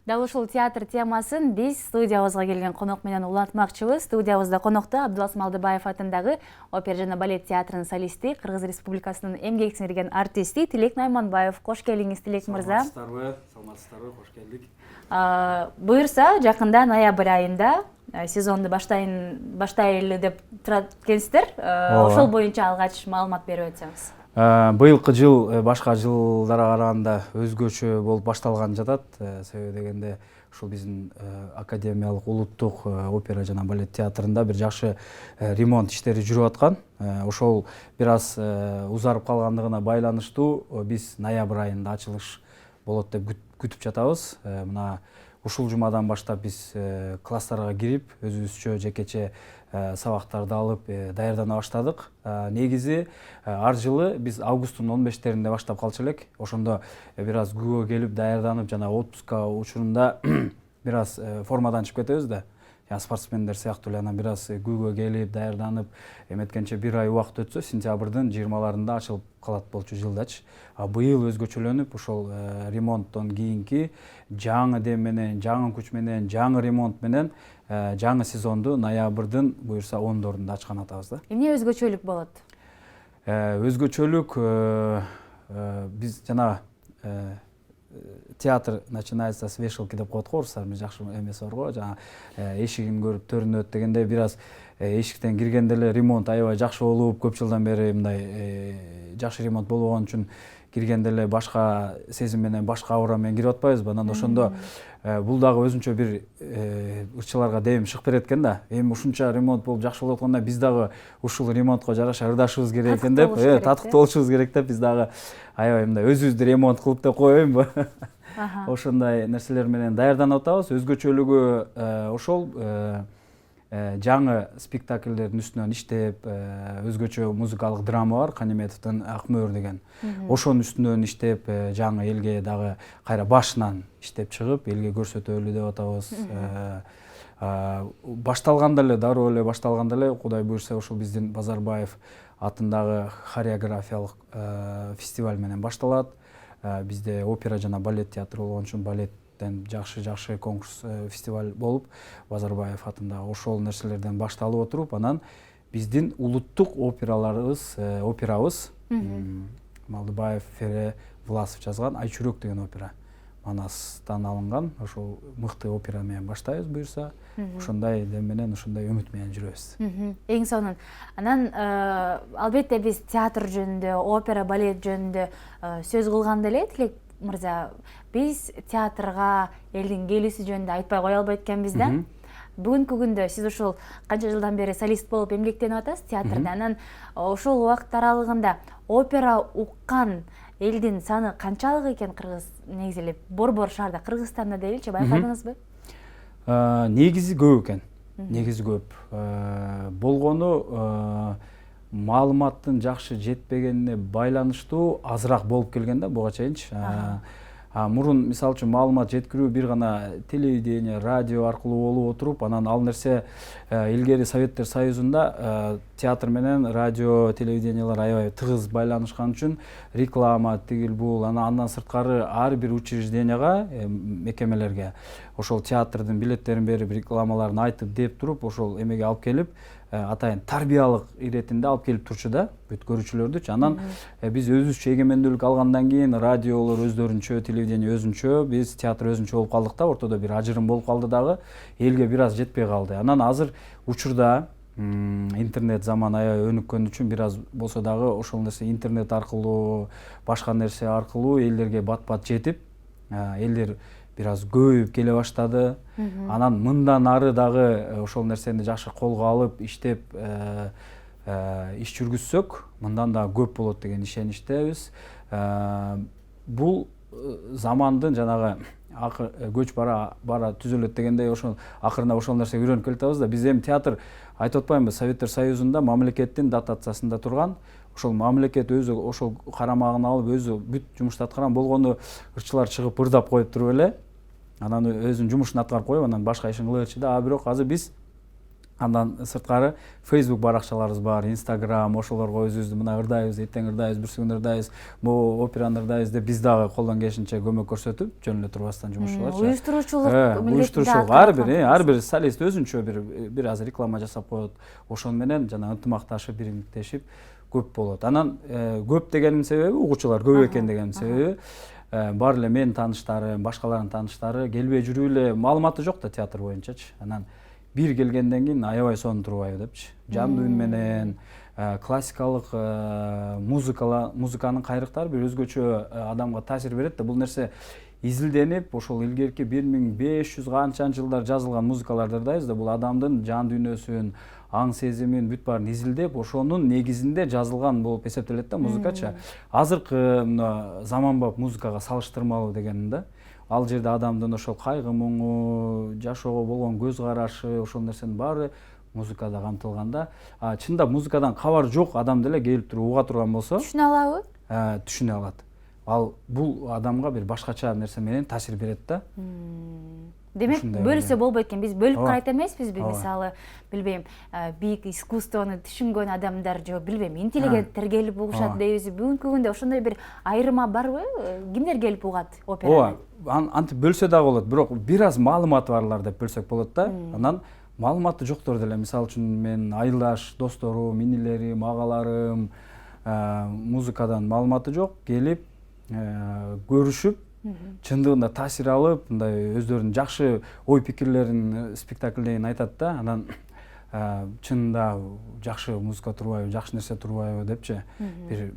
Дал ушул театр темасын биз студиябызга келген конок менен улантмакчыбыз. Студиябызда конокто Абдуласым Алдыбаев атындагы опера жана балет театрынын солисти, Кыргыз Республикасынын эмгек сиңирген артисти Тилек Найманбаев. Кош келиңиз, Тилек мырза. Саламатсыздарбы, кош келдик. Буюрса, жакында ноябрь айында сезонду баштайлы деп турат экенсиздер. Ошол боюнча алгач маалымат берип өтсөңүз. Быйылкы жыл башка жылдарға караганда өзгөчө болуп башталган жатат. Себеби дегенде ушул биздин академиялык улуттук опера жана балет театрында бир жакшы ремонт иштери жүрүп аткан. Ошол бир аз узарып калгандыгына байланыштуу биз ноябрь айында ачылыш болот деп күтүп жатабыз. Мына ушул жумадан баштап биз класстарга кирип, өзүбүзчө жекече сабактарды алып даярдана баштадык. Негизи ар жылы биз августтун 15-теринде баштап калчу элек. Ошондо бир аз күбө келип даярданып, жана отпуска учурунда бир аз формадан чыгып кетебиз да. Спортсмендер сыяктуу эле анан бир аз күбө келип даярданып, эметкенче бир ай убакыт өтсө, сентябрдын 20-ларында ачылып калат болчу жылдачы. Быйыл өзгөчөлөнүп, ошол ремонттон кийинки жаңы дем менен, жаңы күч менен, жаңы ремонт менен жаңы сезонду ноябрдын буюрса 10-дорунда ачкан атабыз да. Эмне өзгөчөлүк болот? Өзгөчөлүк биз жана театр начинается с вешалки деп коет го орустар, жакшы эмеси бар го, жана эшигин көрүп төрүнөт дегенде бир аз эшиктен киргенде эле ремонт аябай жакшы болуп, көп жылдан бери мындай жакшы ремонт болбогон үчүн киргенде эле башка сезим менен, башка аура менен кирип атпайбызбы? Анан ошондо бул дагы өзүнчө бир ырчыларга дем чыгып берет экен да. Эми ушунча ремонт болуп жакшы болуп атканда биз дагы ушул ремонтко жараша ырдашыбыз керек экен деп, татыктуу болушубуз керек деп биз дагы аябай мындай өзүбүздү ремонт кылып деп коеюнбу? Ошондой нерселер менен даярданып атабыз. Өзгөчөлүгү ошол жаңы спектакльдердин үстүнөн иштеп, өзгөчө музыкалык драма бар, Канеметовдун Ак мөөр деген. Ошонун үстүнөн иштеп, жаңы элге дагы кайра башынан иштеп чыгып, элге көрсөтөлү деп атабыз. Башталганда эле, дароо эле башталганда эле, Кудай буйрса, ошол биздин Базарбаев атындагы хореографиялык фестиваль менен башталат. Бизде опера жана балет театры болгон үчүн балеттен жакшы конкурс, фестиваль болуп, Базарбаев атындагы ошол нерселерден башталып отуруп, анан биздин улуттук операбыз Малдыбаев, Фере, Власов жазган Айчүрөк деген опера. Манастан алынган, ошол мыкты опера менен баштайбыз буюрса. Ошондой дем менен, ошондой үмүт менен жүрөбүз. Эң сонун. Анан албетте биз театр жөнүндө, опера, балет жөнүндө сөз кылганда эле, Тилек мырза, биз театрга элдин келүүсү жөнүндө айтпай кое албайт экенбиз да. Бүгүнкү күндө сиз ушул канча жылдан бери солист болуп эмгектенип атасыз театрда. Анан ошол убакыт аралыгында опера уккан элдин саны канчалык экен Кыргыз негизи эле борбор шаарда, Кыргызстанда дейинчи, байкадыңызбы? Негизи көп экен. Негизи көп. Болгону маалыматтын жакшы жетпегенине байланыштуу азыраак болуп келген да буга чейинчи. Мурун мисалы үчүн маалымат жеткирүү бир гана телевидение, радио аркылуу болуп отуруп, анан ал нерсе илгери Советтер Союзунда театр менен радио, телевидениялар аябай тыгыз байланышкан үчүн реклама тигил бул, андан сырткары ар бир учрежденияга, мекемелерге ошол театрдын билеттерин берип, рекламаларын айтып деп туруп, ошол эмеге алып келип, атайын тарбиялык иретинде алып келип турчу да, бүт көрүүчүлөрдүчү. Анан биз өзүбүзчө эгемендүүлүк алгандан кийин радиолор өздөрүнчө, телевидение өзүнчө, биз театр өзүнчө болуп калдык да, ортодо бир ажырым болуп калды дагы, элге бир аз жетпей калды. Анан азыр учурда интернет заман аябай өнүккөн үчүн бир аз болсо дагы ошол нерсе интернет аркылуу, башка нерсе аркылуу элдерге бат-бат жетип, элдер бир аз көбөйүп келе баштады. Анан мындан ары дагы ошол нерсени жакшы колго алып, иштеп, иш жүргүзсөк, мындан да көп болот деген ишеничтебиз. Бул замандын жанагы көч бара түзөлөт дегендей, ошол акырында ошол нерсеге үйрөнүп келатабыз да. Биз эми театр айтып атпаймынбы, Советтер Союзунда мамлекеттин дотациясында турган, ошол мамлекет өзү ошол карамагына алып, өзү бүт жумушту аткарган, болгону ырчылар чыгып ырдап коюп туруп эле, анан өзүнүн жумушун аткарып коюп, анан башка ишин кыла берчү да. Бирок азыр биз Андан сырткары Facebook баракчаларыбыз бар, Instagram, ошолорго өзүбүздү мына ырдайбыз, эртең ырдайбыз, бүрсүгүн ырдайбыз, могу операны ырдайбыз деп биз дагы колдон келишинче көмөк көрсөтүп, жөн эле турбастан жумуш кылачы. Уюштуруучулук ар бир солист өзүнчө бир аз реклама жасап коет. Ошону менен жана ынтымакташып, биримдиктешип көп болот. Анан көп дегенин себеби угуучулар көп экен дегенин себеби бар эле менин тааныштарым, башкалардын тааныштары келбей жүрүп эле маалыматы жок да театр боюнчачы. Анан бир келгенден кийин аябай сонун турбайбы депчи. Жандуу үн менен классикалык музыканын кайрыктары бир өзгөчө адамга таасир берет да. Бул нерсе изилденип, ошол илгерки 1500 канча жылдар жазылган музыкаларды ырдайбыз да, бул адамдын жан дүйнөсүн, аң сезимин бүт баарын изилдеп, ошонун негизинде жазылган болуп эсептелет да музыкачы. Азыркы заманбап музыкага салыштырмалуу дегеним да. Ал жерде адамдын ошол кайгы муңу, жашоого болгон көз карашы, ошол нерсенин баары музыкада камтылганда, чындап музыкадан кабар жок адам деле келип туруп уга турган болсо, түшүнө алабы? Түшүнө алат. Ал бул адамга бир башкача нерсе менен таасир берет да. Демек, бөлүсө болбойт экен. Биз бөлүп карайт эмеспизби? Мисалы, билбейм, бийик искусствону түшүнгөн адамдар же билбейм, интеллигенттер келип угушат дейбиз. Бүгүнкү күндө ошондой бир айырма барбы? Кимдер келип угат операны? Антип бөлсө дагы болот, бирок бир аз маалыматы барлар деп бөлсөк болот да. Анан маалыматы жоктор деле, мисалы үчүн мен айылдаш досторум, инилерим, агаларым музыкадан маалыматы жок келип көрүшүп, чындыгында таасир алып, мындай өздөрүнүн жакшы ой пикирлерин спектаклден айтат да. Анан чынында жакшы музыка турбайбы, жакшы нерсе турбайбы депчи бир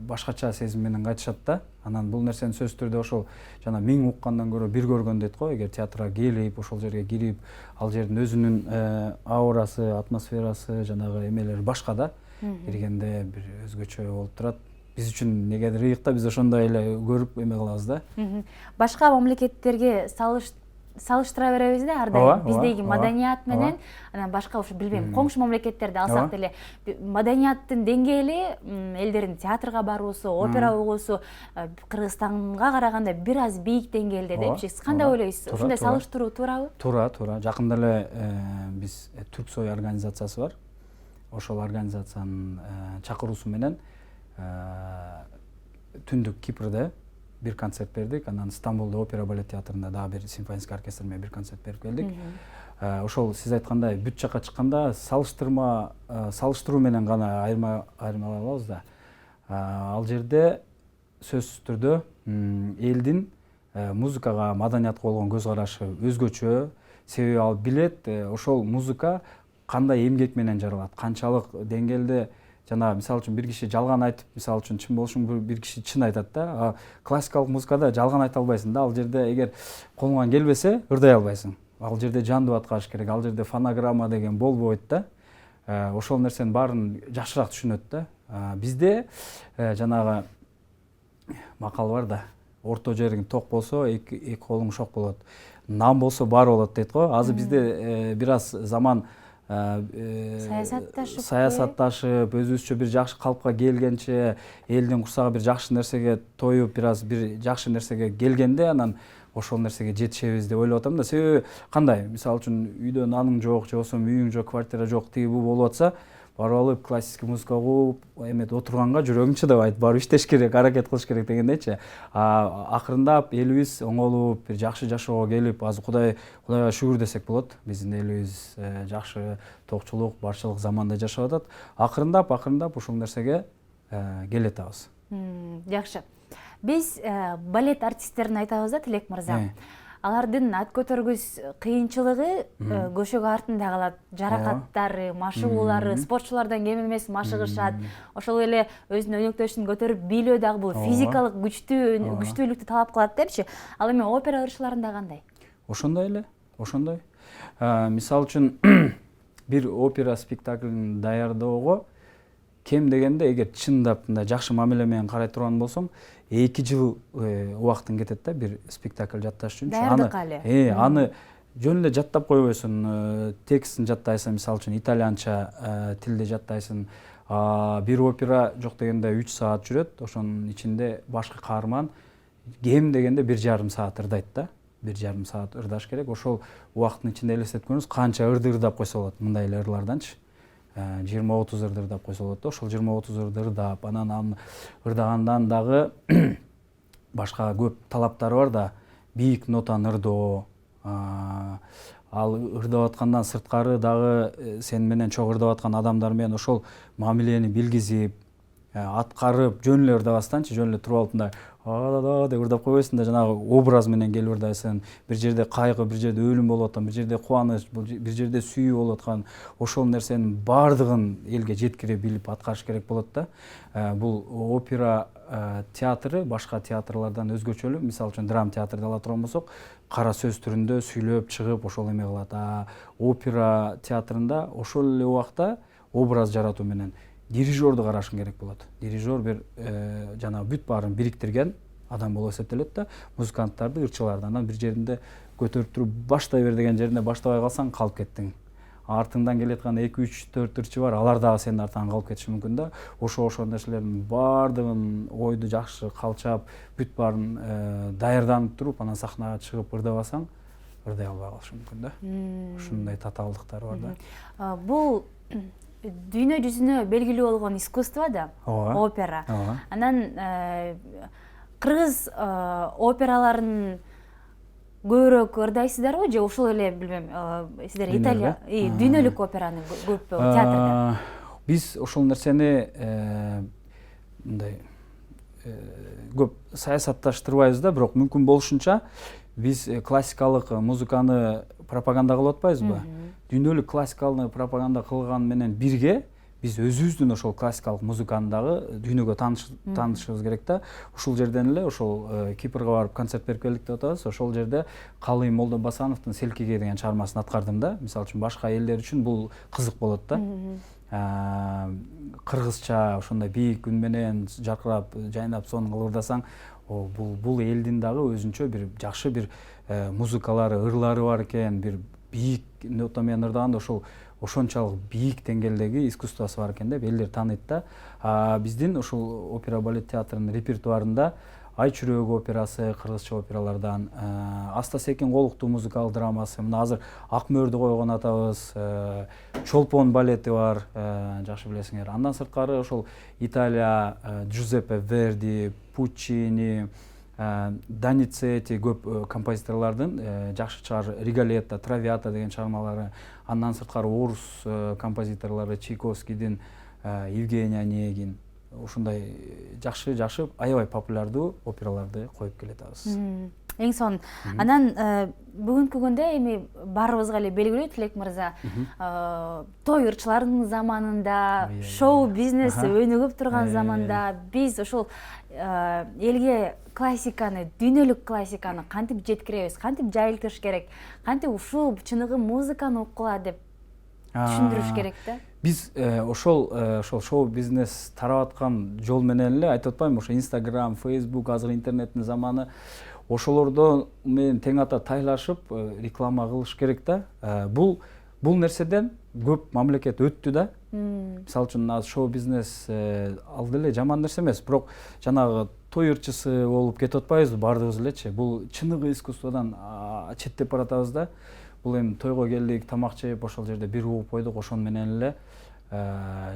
башкача сезим менен кайтышат да. Анан бул нерсени сөзсүз түрдө ошол жана миң уккандан көрө бир көргөн дейт го. Эгер театрга келип, ошол жерге кирип, ал жердин өзүнүн аурасы, атмосферасы, жанагы эмелери башка да. Киргенде бир өзгөчө болуп турат. Биз үчүн негедир ыйык да, биз ошондой эле көрүп эме кылабыз да. Башка мамлекеттерге салыштыра беребиз да ар дайым. Биздеги маданият менен анан башка ошо билбейм, коңшу мамлекеттерди алсак деле маданияттын деңгээли, элдердин театрга баруусу, опера угуусу Кыргызстанга караганда бир аз бийик деңгээлде депчи. Сиз кандай ойлойсуз? Ушундай салыштыруу туурабы? Туура. Жакында эле биз Түрксой организациясы бар. Ошол организациянын чакыруусу менен түндүк Кипрде бир концерт бердик. Анан Стамбулда опера балет театрында дагы бир симфонический оркестр менен бир концерт берип келдик. Ошол сиз айткандай бүт жакка чыкканда салыштыруу менен гана айырмалай алабыз да. Ал жерде сөзсүз түрдө элдин музыкага, маданиятка болгон көз карашы өзгөчө. Себеби ал билет ошол музыка кандай эмгек менен жаралат, канчалык деңгээлде. Жана мисалы үчүн бир киши жалган айтып, мисалы үчүн чын болушун бир киши чын айтат да. Классикалык музыкада жалган айта албайсың да. Ал жерде эгер колуңан келбесе ырдай албайсың. Ал жерде жандуу аткарыш керек. Ал жерде фонограмма деген болбойт да. Ошол нерсенин баарын жакшыраак түшүнөт да. Бизде жанагы макал бар да. Орто жериң ток болсо, эки колуң шок болот. Нам болсо бар болот дейт го. Азыр бизде бир аз заман саясатташып, өзүбүзчө бир жакшы калпка келгенче, элдин курсагы бир жакшы нерсеге тоюп, бир аз бир жакшы нерсеге келгенде, анан ошол нерсеге жетишебиз деп ойлоп атам да. Себеби кандай? Мисалы үчүн үйдө наның жок, же болбосо үйүң жок, квартира жок, тиги бул болуп атса, барып алып классический музыка угуп, эметип отурганга жүрөгүң чыдабайт, барып иштеш керек, аракет кылыш керек дегендейчи. Акырындап элибиз оңолуп, бир жакшы жашоого келип, азыр Кудайга шүгүр десек болот. Биздин элибиз жакшы токчулук, барчылык заманда жашап атат. Акырындап ушул нерсеге келе атабыз. Жакшы. Биз балет артисттерин айтабыз да, Тилек мырза. Алардын ат көтөргүс кыйынчылыгы көшөгө артында калат. Жаракаттары, машыгуулары, спортчулардан кем эмес машыгышат. Ошол эле өзүнүн өнөктөшүн көтөрүп бийлөө дагы бул физикалык күчтүүлүктү талап кылат депчи. Ал эми опера ырышууларында кандай? Ошондой эле, ошондой. Мисалы үчүн бир опера спектаклин даярдоого кем дегенде эгер чындап мындай жакшы мамиле менен карай турган болсоң, 2 жыл убактың кетет да бир спектакль жатташ үчүн. Аны жөн эле жаттап койбойсуң, текстин жаттайсың, мисалы үчүн итальянча тилде жаттайсың. Бир опера жок дегенде 3 саат жүрөт, ошонун ичинде башкы каарман кем дегенде 1,5 саат ырдайт да. 1,5 саат ырдаш керек. Ошол убакыттын ичинде элестеткөнүбүз канча ырды ырдап койсо болот, мындай эле ырларданчы 20-30 ырды ырдап койсо болот да. Ошол 20-30 ырды ырдап, анан ырдагандан дагы башка көп талаптары бар да. Бийик нотаны ырдоо, ал ырдап аткандан сырткары дагы сен менен чогуу ырдап аткан адамдар менен ошол мамилени билгизип, аткарып, жөн эле ырдабастанчы, жөн эле туруп алып мындай деп ырдап койбойсуң да, жанагы образ менен келип ырдайсың. Бир жерде кайгы, бир жерде өлүм болуп аткан, бир жерде кубаныч, бир жерде сүйүү болуп аткан, ошол нерсенин баардыгын элге жеткире билип аткарыш керек болот да. Бул опера театры башка театрлардан өзгөчөлүү. Мисалы үчүн драма театрды ала турган болсок, кара сөз түрүндө сүйлөп чыгып ошол эме кылат. Опера театрында ошол эле убакта образ жаратуу менен дирижерду карашың керек болот. Дирижер бир жана бүт баарын бириктирген адам болуп эсептелет да. Музыканттарды, ырчыларды анан бир жеринде көтөрүп туруп баштай бер деген жеринде баштабай калсаң калып кеттиң. Артыңдан келаткан 2-3-4 ырчы бар, алар дагы сенин артыңан калып кетиши мүмкүн да. Ошол нерселердин баардыгын ойду жакшы калчап, бүт баарын даярданып туруп, анан сахнага чыгып ырдабасаң, ырдай албай калышы мүмкүн да. Ушундай татаалдыктар бар да. Бул дүйнө жүзүнө белгилүү болгон искусство да, опера. Анан кыргыз операларын көбүрөөк ырдайсыздарбы же ошол эле билбейм, сиздер Италия дүйнөлүк операны көп театрда? Биз ошол нерсени мындай көп саясатташтырбайбыз да, бирок мүмкүн болушунча биз классикалык музыканы пропаганда кылып атпайбызбы? Дүйнөлүк классикалык пропаганда кылган менен бирге биз өзүбүздүн ошол классикалык музыканы дагы дүйнөгө таанытышыбыз керек да. Ушул жерден эле ошол Кипрга барып концерт берип келдик деп атабыз. Ошол жерде Калый Молдобасановдун Селкиге деген чыгармасын аткардым да. Мисалы үчүн башка элдер үчүн бул кызык болот да. Кыргызча ошондой бийик үн менен жаркырап, жайнап сонун кылып ырдасаң, бул элдин дагы өзүнчө бир жакшы бир музыкалары, ырлары бар экен, бир бийик нота менен ырдаганда ошончалык бийик деңгээлдеги искусствосу бар экен деп элдер тааныйт да. Биздин ушул опера балет театрынын репертуарында Ай чүрөгү операсы, кыргызча опералардан, Аста Секин колуктуу музыкалык драмасы, мына азыр Ак мөөрдү койгон атабыз, Чолпон балети бар, жакшы билесиңер. Андан сырткары ошол Италия, Джузеппе Верди, Пуччини, Даницетти көп композиторлордун жакшы чыгар, Риголетто, Травиата деген чыгармалары. Андан сырткары орус композиторлору Чайковскийдин Евгений Онегин. Ушундай жакшы аябай популярдуу операларды коюп келатабыз. Эң сонун. Анан бүгүнкү күндө эми баарыбызга эле белгилүү Тилек мырза, той ырчылардын заманында, шоу бизнес өнүгүп турган заманда биз ошол элге классиканы, дүйнөлүк классиканы кантип жеткиребиз, кантип жайылтыш керек, кантип ушул чыныгы музыканы уккула деп түшүндүрүш керек да. Биз ошол шоу бизнес тарап аткан жол менен эле айтып атпаймынбы, ошо Instagram, Facebook, азыр интернеттин заманы, ошолордо менен тең ата тайлашып реклама кылыш керек да. Бул нерседен көп мамлекет өттү да. Мисалы үчүн шоу бизнес ал деле жаман нерсе эмес, бирок жанагы той ырчысы болуп кетип атпайбызбы баардыгыбыз элечи. Бул чыныгы искусстводан четтеп баратабыз да. Бул эми тойго келдик, тамак жеп, ошол жерде бир угуп койдук, ошон менен эле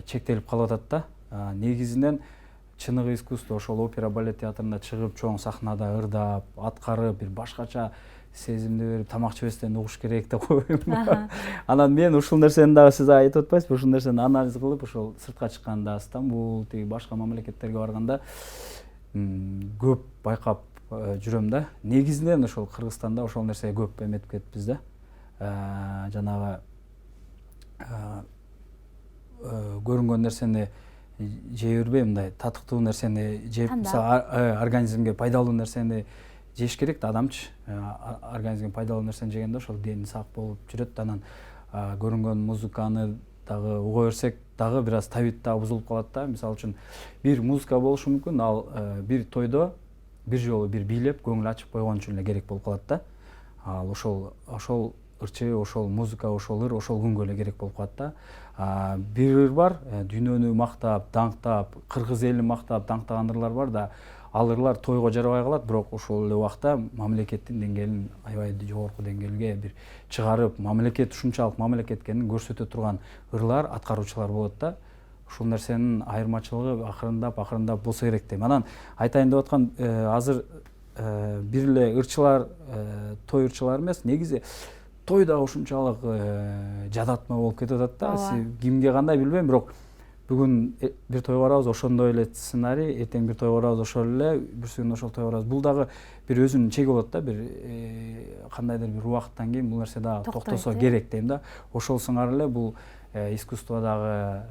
чектелип калып атат да. Негизинен чыныгы искусство ошол опера балет театрында чыгып, чоң сахнада ырдап, аткарып, бир башкача сезимди берип, тамак жебестен угуш керек деп койбойм. Анан мен ушул нерсени дагы сиз айтып атпайсызбы, ушул нерсени анализ кылып, ошол сыртка чыкканда, Стамбул, тиги башка мамлекеттерге барганда көп байкап жүрөм да. Негизинен ошол Кыргызстанда ошол нерсеге көп эметип кетипиз да. Жанагы көрүнгөн нерсени жей бербей, мындай татыктуу нерсени жеп, организмге пайдалуу нерсени жеш керек да адамчы. Организмге пайдалуу нерсени жегенде ошол дени сак болуп жүрөт. Анан көрүнгөн музыканы дагы уга берсек, дагы бир аз табит дагы бузулуп калат да. Мисалы үчүн бир музыка болушу мүмкүн, ал бир тойдо бир жолу бир бийлеп көңүл ачып койгон үчүн эле керек болуп калат да. Ал ошол ырчы, ошол музыка, ошол ыр, ошол күнгө эле керек болуп калат да. Бир ыр бар, дүйнөнү мактап, даңктап, кыргыз элин мактап, даңктаган ырлар бар да, ал ырлар тойго жарабай калат, бирок ошол эле убакта мамлекеттин деңгээлин аябай жогорку деңгээлге бир чыгарып, мамлекет ушунчалык мамлекет экенин көрсөтө турган ырлар, аткаруучулар болот да. Ушул нерсенин айырмачылыгы акырындап болсо керек дейм. Анан айтайын деп аткан азыр бир эле ырчылар, той ырчылары эмес, негизи тойда ушунчалык жадатма болуп кетип атат да. Кимге кандай билбейм, бирок бүгүн бир тойго барабыз, ошондой эле сценарий, эртең бир тойго барабыз, ошол эле, бүрсү күнү ошол тойго барабыз. Бул дагы бир өзүнүн чеги болот да, бир кандайдыр бир убакыттан кийин бул нерсе дагы токтосо керек дейм да. Ошол сыңар эле бул искусстводагы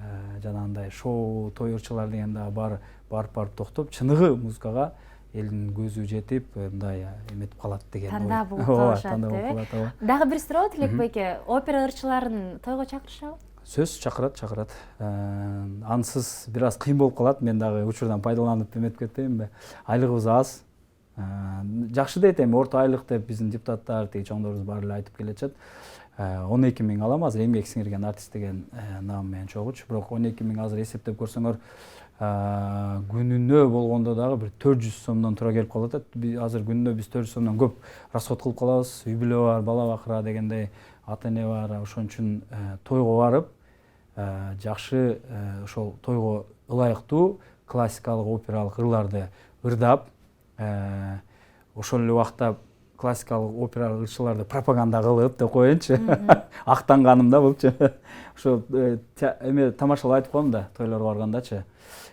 жанагындай шоу, той ырчылар деген дагы барып токтоп, чыныгы музыкага элдин көзү жетип, мындай эметип калат деген ой. Тандап болуп калышат. Дагы бир суроо, Тилек байке, опера ырчыларын тойго чакырышабы? Сөз чакырат. Ансыз бир аз кыйын болуп калат. Мен дагы учурдан пайдаланып эметип кетпейминби? Айлыгыбыз аз. Жакшы дейт эми, орто айлык деп биздин депутаттар, тиги чоңдорубуз баары эле айтып келечет. 12 миң алам азыр, эмгек сиңирген артист деген наам менен чогуч. Бирок 12 миң азыр эсептеп көрсөңөр, күнүнө болгондо дагы бир 400 сомдон туура келип калат. Азыр күнүнө биз 400 сомдон көп расход кылып калабыз. Үй бүлө бар, бала бакыра дегендей, ата эне бар. Ошон үчүн тойго барып, жакшы ошол тойго ылайыктуу классикалык, опералык ырларды ырдап, ошол эле убакта классикалык опералык ырчыларды пропаганда кылып деп коеюнчу. Актанганым да булчу. Ошо эме тамашалап айтып коем да, тойлорго баргандачы.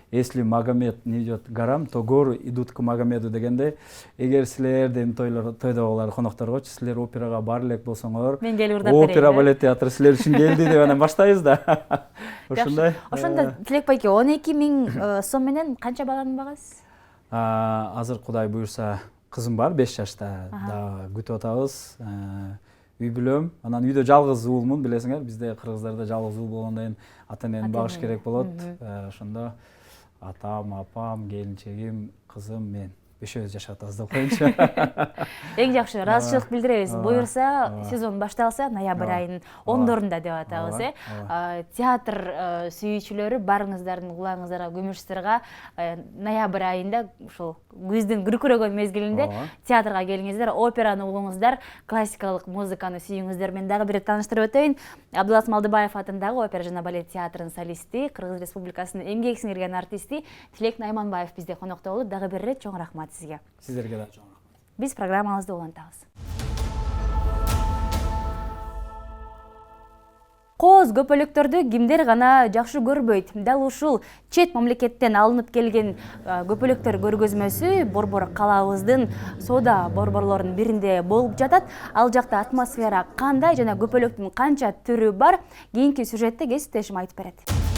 Если Магомед не идет к горам, то горы идут к Магомеду дегенде, эгер силер дейм тойдогулар конокторго, силер операга бар элек болсоңор, опера балет театры силер үчүн келди деп анан баштайбыз да. Ошондой. Ошондо Тилек байке 12 миң сом менен канча баланын багасыз? Азыр Кудай буюрса кызым бар, 5 жашта, да күтүп атабыз. Үй бүлөм, анан үйдө жалгыз уулмун, билесиңер, бизде кыргыздарда жалгыз уул болгондон кийин ата энени багыш керек болот. Ошондо атам, апам, келинчегим, кызым, мен бешөөбүз жашап атабыз деп коеюнчу. Эң жакшы, ыраазычылык билдиребиз. Буюрса, сезон башталса, ноябрь айынын 10-дорунда деп атабыз, Театр сүйүүчүлөрү барыңыздардын кулагыңыздарга, күмүш сырга ноябрь айында ушул күздүн күркүрөгөн мезгилинде театрга келиңиздер, операны угуңуздар, классикалык музыканы сүйүңүздөр. Мен дагы бир тааныштырып өтөйүн. Абдулас Малдыбаев атындагы опера жана балет театрынын солисти, Кыргыз Республикасынын эмгек сиңирген артисти Тилек Найманбаев бизде конокто болду. Дагы бир ирет чоң рахмат сизге. Сиздерге да чоң рахмат. Биз программабызды улантабыз. Кооз көпөлөктөрдү кимдер гана жакшы көрбөйт. Дал ушул чет мамлекеттен алынып келген көпөлөктөр көргөзмөсү Борбор калабыздын соода борборлорунун биринде болуп жатат. Ал жакта атмосфера кандай жана көпөлөктүн канча түрү бар? Кийинки сюжетте кесиптешим айтып берет.